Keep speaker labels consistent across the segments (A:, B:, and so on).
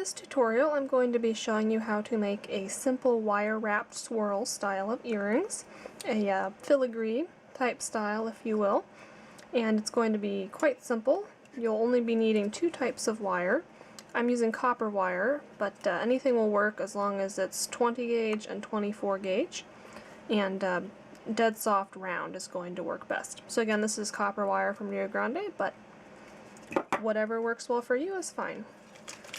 A: this tutorial I'm going to be showing you how to make a simple wire-wrapped swirl style of earrings, a filigree type style if you will, and it's going to be quite simple. You'll only be needing two types of wire. I'm using copper wire, but anything will work as long as it's 20 gauge and 24 gauge, and dead soft round is going to work best. So again, this is copper wire from Rio Grande, but whatever works well for you is fine.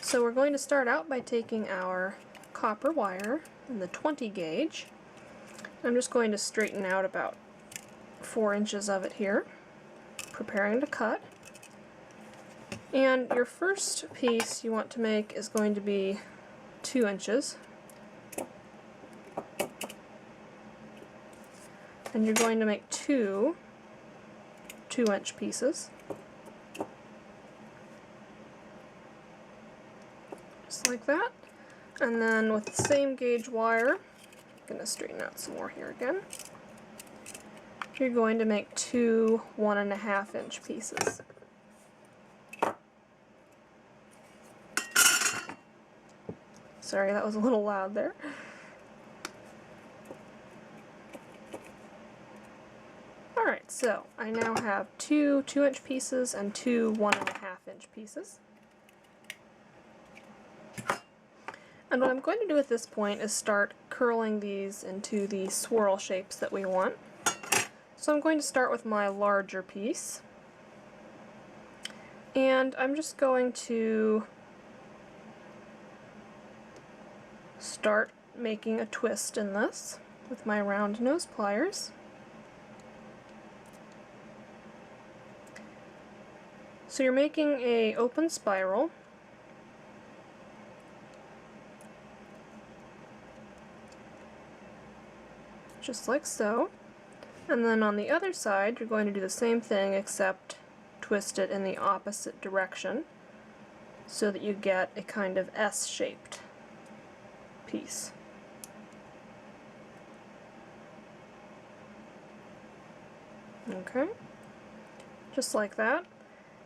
A: So we're going to start out by taking our copper wire in the 20 gauge. I'm just going to straighten out about 4 inches of it here, preparing to cut. And your first piece you want to make is going to be 2 inches. And you're going to make two 2-inch pieces. Just like that. And then with the same gauge wire, I'm going to straighten out some more here again. You're going to make two 1.5-inch pieces. Sorry, that was a little loud there. Alright, so I now have two 2-inch pieces and two 1.5-inch pieces. And what I'm going to do at this point is start curling these into the swirl shapes that we want. So I'm going to start with my larger piece. And I'm just going to start making a twist in this with my round nose pliers. So you're making an open spiral. Just like so. And then on the other side you're going to do the same thing except twist it in the opposite direction so that you get a kind of S-shaped piece. Okay, just like that.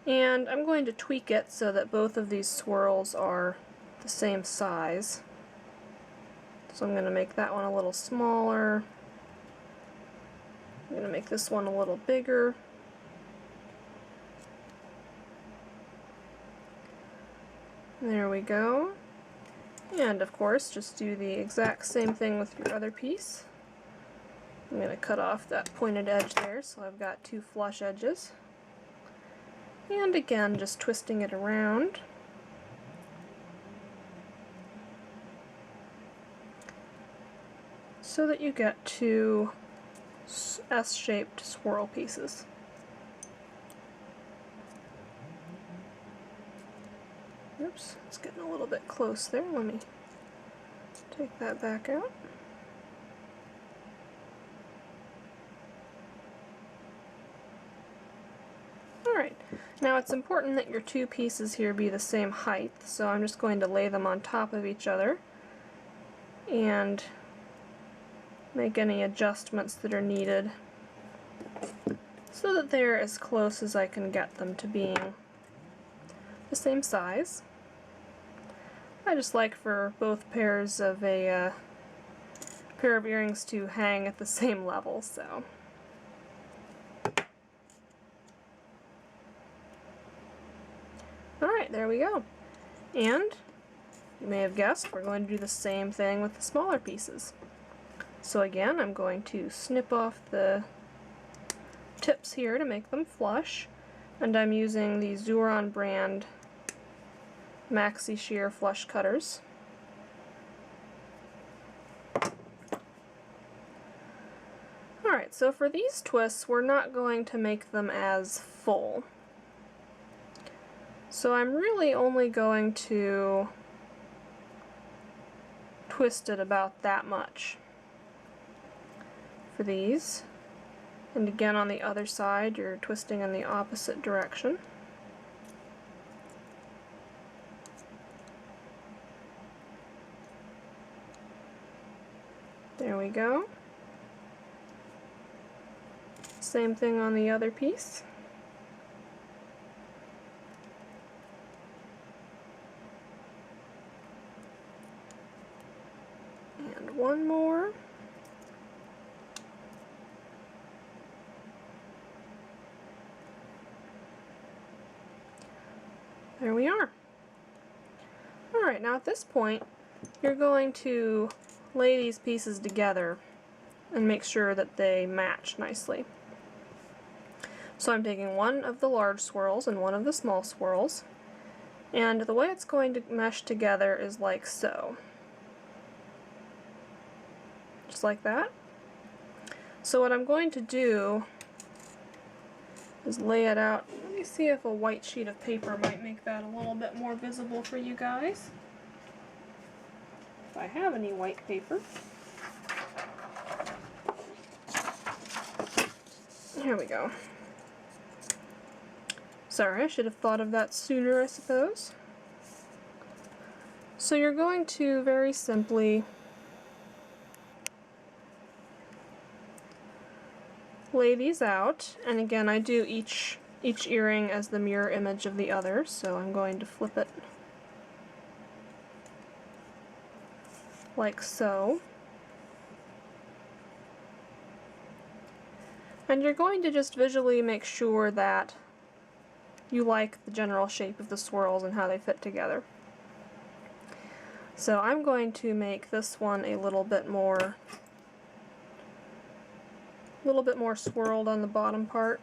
A: And I'm going to tweak it so that both of these swirls are the same size. So I'm going to make that one a little smaller. I'm going to make this one a little bigger. There we go. And of course, just do the exact same thing with your other piece. I'm going to cut off that pointed edge there so I've got two flush edges. And again, just twisting it around. So that you get two S-shaped swirl pieces. Oops, it's getting a little bit close there. Let me take that back out. Alright, now it's important that your two pieces here be the same height, so I'm just going to lay them on top of each other and make any adjustments that are needed so that they're as close as I can get them to being the same size. I just like for both pairs of a pair of earrings to hang at the same level, so. Alright, there we go. And you may have guessed we're going to do the same thing with the smaller pieces. So again, I'm going to snip off the tips here to make them flush, and I'm using the Xuron brand Maxi Shear flush cutters. Alright, so for these twists, we're not going to make them as full. So I'm really only going to twist it about that much for these. And again on the other side you're twisting in the opposite direction. There we go. Same thing on the other piece. one more. There we are. Alright, now at this point, you're going to lay these pieces together and make sure that they match nicely. So I'm taking one of the large swirls and one of the small swirls, and the way it's going to mesh together is like so. Just like that. So what I'm going to do is lay it out. Let me see if a white sheet of paper might make that a little bit more visible for you guys. If I have any white paper. Here we go. Sorry, I should have thought of that sooner, I suppose. So you're going to very simply lay these out, and again I do each earring as the mirror image of the other, so I'm going to flip it like so. And you're going to just visually make sure that you like the general shape of the swirls and how they fit together. So I'm going to make this one a little bit more swirled on the bottom part.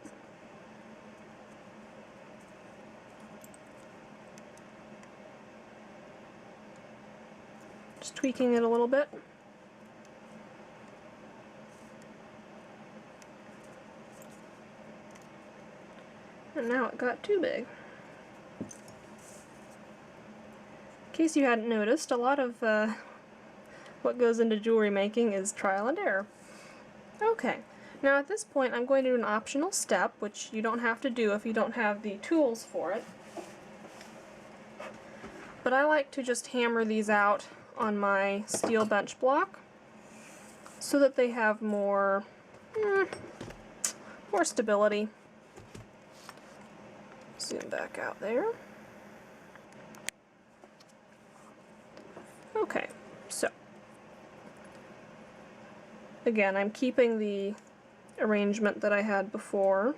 A: Just tweaking it a little bit. And now it got too big. In case you hadn't noticed, a lot of what goes into jewelry making is trial and error. Okay, now at this point I'm going to do an optional step, which you don't have to do if you don't have the tools for it. But I like to just hammer these out on my steel bench block so that they have more stability. Zoom back out there. Okay, so again, I'm keeping the arrangement that I had before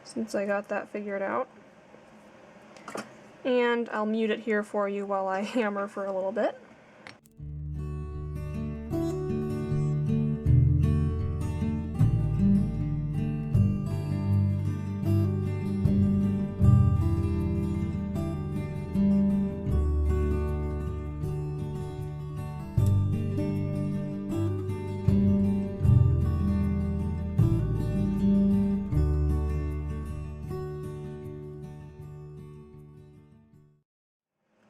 A: since I got that figured out. And I'll mute it here for you while I hammer for a little bit.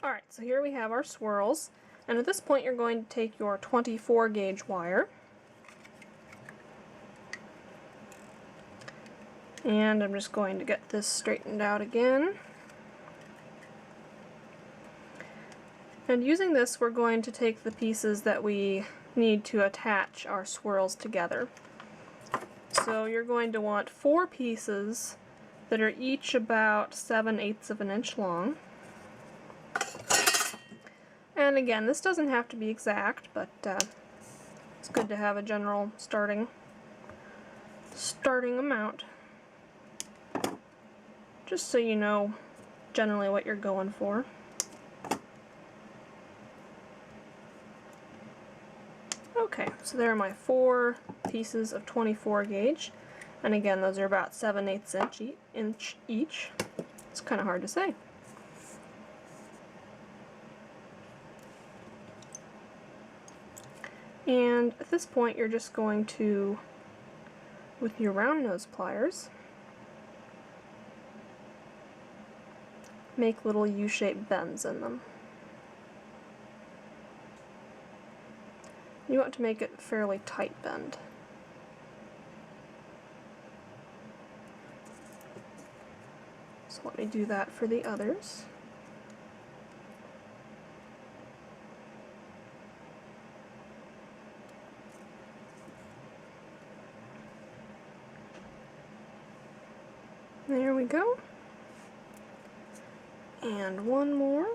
A: Alright, so here we have our swirls, and at this point you're going to take your 24 gauge wire, and I'm just going to get this straightened out again. And using this, we're going to take the pieces that we need to attach our swirls together. So you're going to want 4 pieces that are each about 7/8 of an inch long. And again, this doesn't have to be exact, but it's good to have a general starting amount, just so you know generally what you're going for. Okay, so there are my 4 pieces of 24 gauge, and again those are about 7/8 inch each. It's kind of hard to say. And at this point you're just going to, with your round nose pliers, make little U-shaped bends in them. You want to make it a fairly tight bend. So let me do that for the others. There we go. And one more.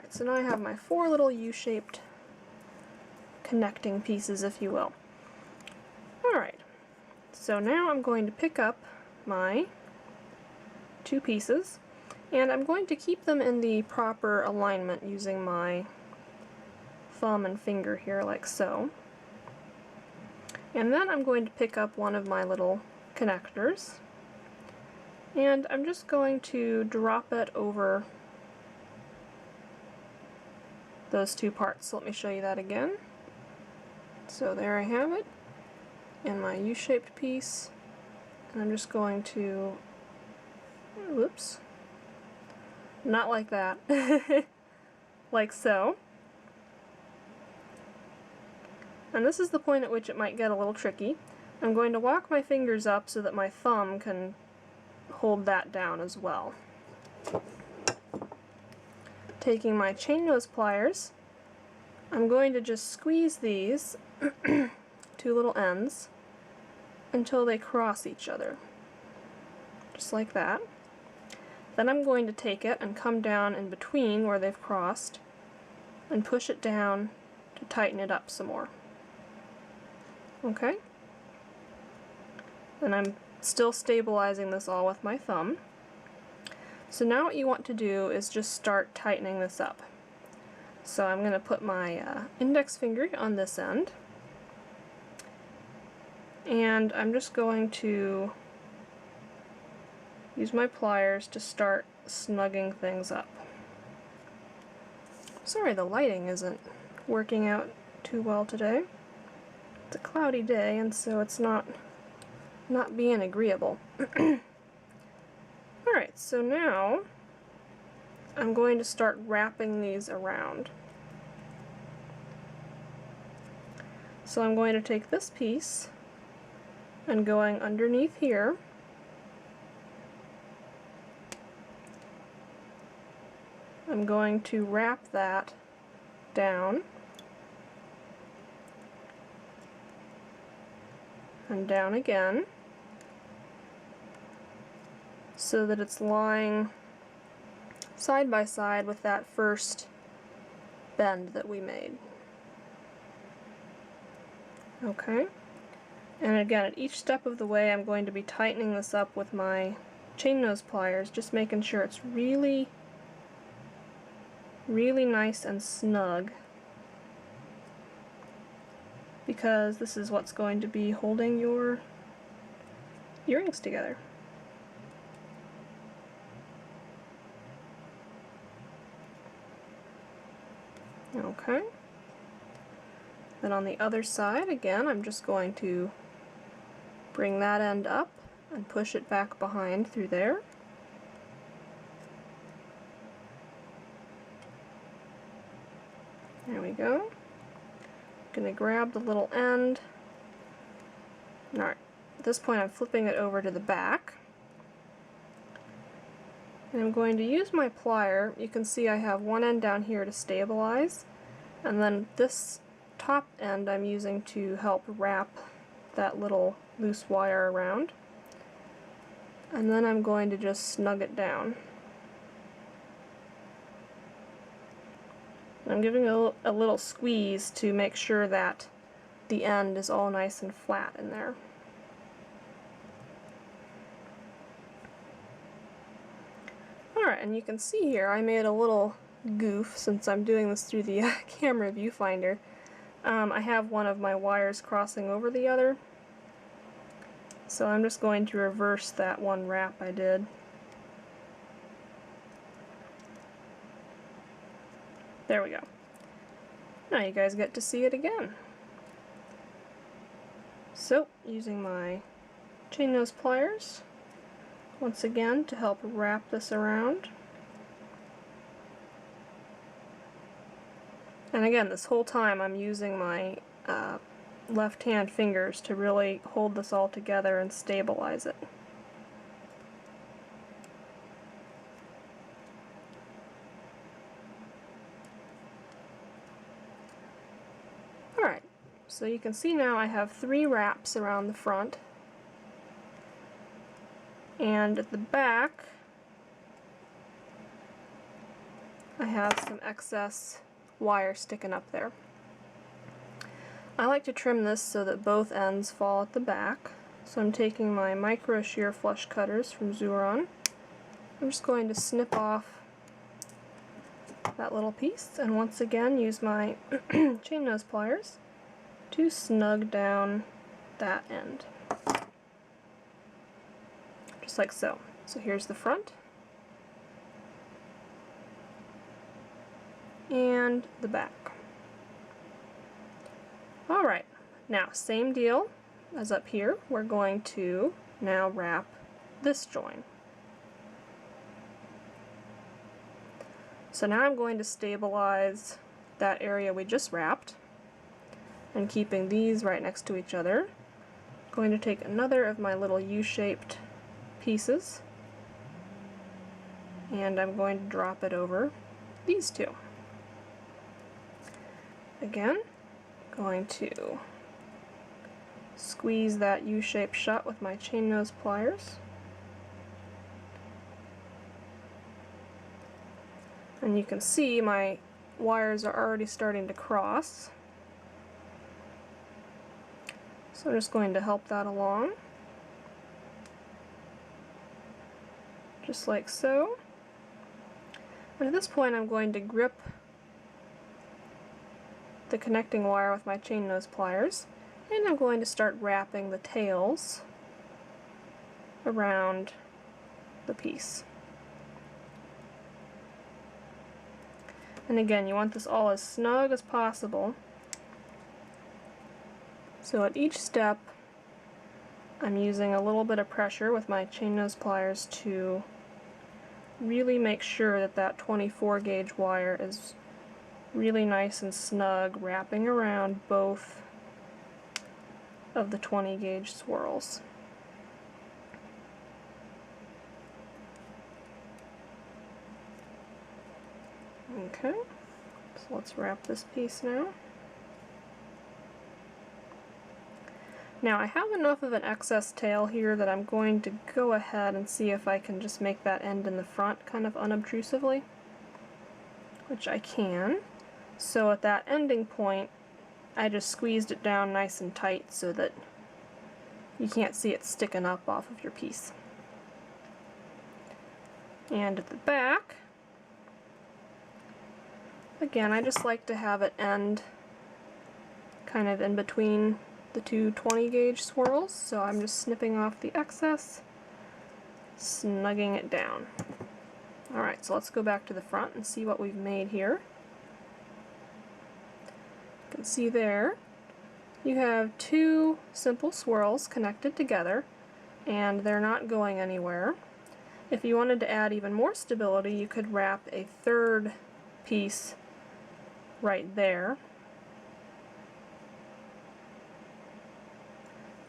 A: Alright, so now I have my 4 little U-shaped connecting pieces, if you will. Alright, so now I'm going to pick up my 2 pieces, and I'm going to keep them in the proper alignment using my thumb and finger here, like so. And then I'm going to pick up one of my little connectors, and I'm just going to drop it over those 2 parts. So let me show you that again. So there I have it in my U-shaped piece, and I'm just going to, whoops, not like that, like so. And this is the point at which it might get a little tricky. I'm going to walk my fingers up so that my thumb can hold that down as well. Taking my chain nose pliers, I'm going to just squeeze these 2 little ends until they cross each other, just like that. Then I'm going to take it and come down in between where they've crossed and push it down to tighten it up some more. Okay? And I'm still stabilizing this all with my thumb. So now what you want to do is just start tightening this up. So I'm going to put my index finger on this end, and I'm just going to use my pliers to start snugging things up. Sorry, the lighting isn't working out too well today. It's a cloudy day, and so it's not being agreeable. Alright, so now I'm going to start wrapping these around. So I'm going to take this piece and going underneath here, I'm going to wrap that down and down again so that it's lying side by side with that first bend that we made. Okay, and again at each step of the way I'm going to be tightening this up with my chain nose pliers, just making sure it's really nice and snug, because this is what's going to be holding your earrings together. Okay. Then on the other side, again, I'm just going to bring that end up and push it back behind through there. There we go. I'm going to grab the little end. Alright, at this point I'm flipping it over to the back. And I'm going to use my plier. You can see I have one end down here to stabilize, and then this top end I'm using to help wrap that little loose wire around. And then I'm going to just snug it down. I'm giving a little squeeze to make sure that the end is all nice and flat in there. Alright, and you can see here I made a little goof since I'm doing this through the camera viewfinder. I have one of my wires crossing over the other, so I'm just going to reverse that one wrap I did. There we go. Now you guys get to see it again. So, using my chain nose pliers, once again, to help wrap this around. And again, this whole time I'm using my left hand fingers to really hold this all together and stabilize it. Alright, so you can see now I have 3 wraps around the front, and at the back I have some excess wire sticking up there. I like to trim this so that both ends fall at the back. So I'm taking my micro shear flush cutters from Jahzzar. I'm just going to snip off that little piece, and once again use my chain nose pliers to snug down that end. Just like so. So here's the front and the back. Alright, now same deal as up here. We're going to now wrap this join. So now I'm going to stabilize that area we just wrapped, and keeping these right next to each other, I'm going to take another of my little U-shaped pieces and I'm going to drop it over these two. Again, going to squeeze that U-shaped shut with my chain nose pliers. And you can see my wires are already starting to cross. So I'm just going to help that along. Just like so. And at this point I'm going to grip the connecting wire with my chain nose pliers, and I'm going to start wrapping the tails around the piece. And again, you want this all as snug as possible. So at each step, I'm using a little bit of pressure with my chain nose pliers to really make sure that that 24 gauge wire is really nice and snug, wrapping around both of the 20 gauge swirls. Okay, so let's wrap this piece now. Now I have enough of an excess tail here that I'm going to go ahead and see if I can just make that end in the front kind of unobtrusively, which I can. So at that ending point, I just squeezed it down nice and tight so that you can't see it sticking up off of your piece. And at the back, again, I just like to have it end kind of in between the two 20 gauge swirls, so I'm just snipping off the excess, snugging it down. Alright, so let's go back to the front and see what we've made here. You can see there you have two simple swirls connected together, and they're not going anywhere. If you wanted to add even more stability, you could wrap a third piece right there.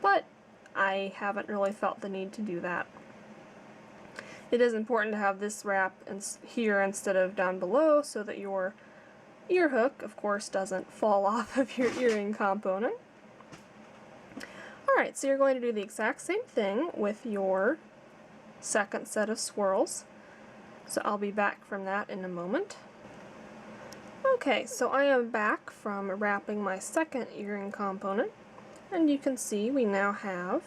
A: But I haven't really felt the need to do that. It is important to have this wrap here instead of down below so that your ear hook, of course, doesn't fall off of your earring component. Alright, so you're going to do the exact same thing with your second set of swirls. So I'll be back from that in a moment. Okay, so I am back from wrapping my second earring component, and you can see we now have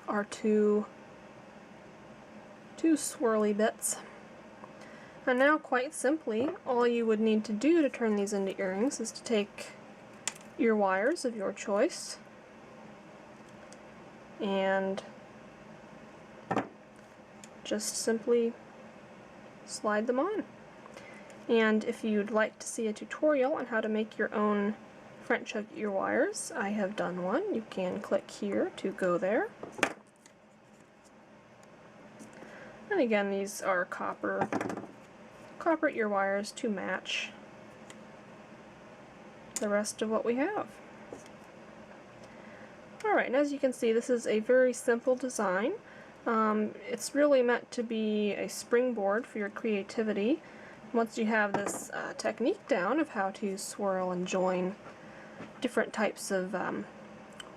A: our two swirly bits. And now, quite simply, all you would need to do to turn these into earrings is to take ear wires of your choice and just simply slide them on. And if you'd like to see a tutorial on how to make your own French hook ear wires, I have done one. You can click here to go there. And again, these are copper ear wires to match the rest of what we have. Alright, and as you can see, this is a very simple design. It's really meant to be a springboard for your creativity. Once you have this technique down of how to swirl and join different types of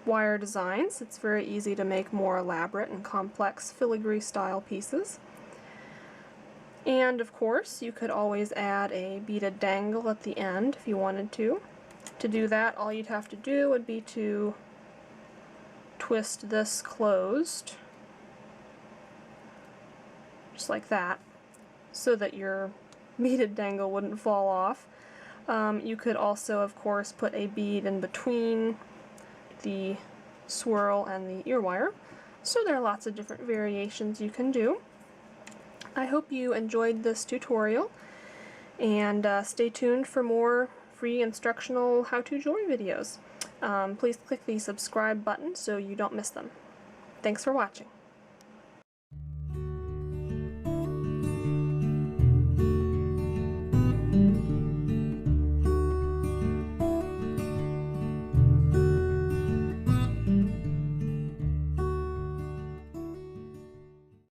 A: wire designs, it's very easy to make more elaborate and complex filigree style pieces. And of course, you could always add a beaded dangle at the end if you wanted to. To do that, all you'd have to do would be to twist this closed, just like that, so that your beaded dangle wouldn't fall off. You could also, of course, put a bead in between the swirl and the ear wire. So there are lots of different variations you can do. I hope you enjoyed this tutorial, and stay tuned for more free instructional how-to jewelry videos. Please click the subscribe button so you don't miss them. Thanks for watching.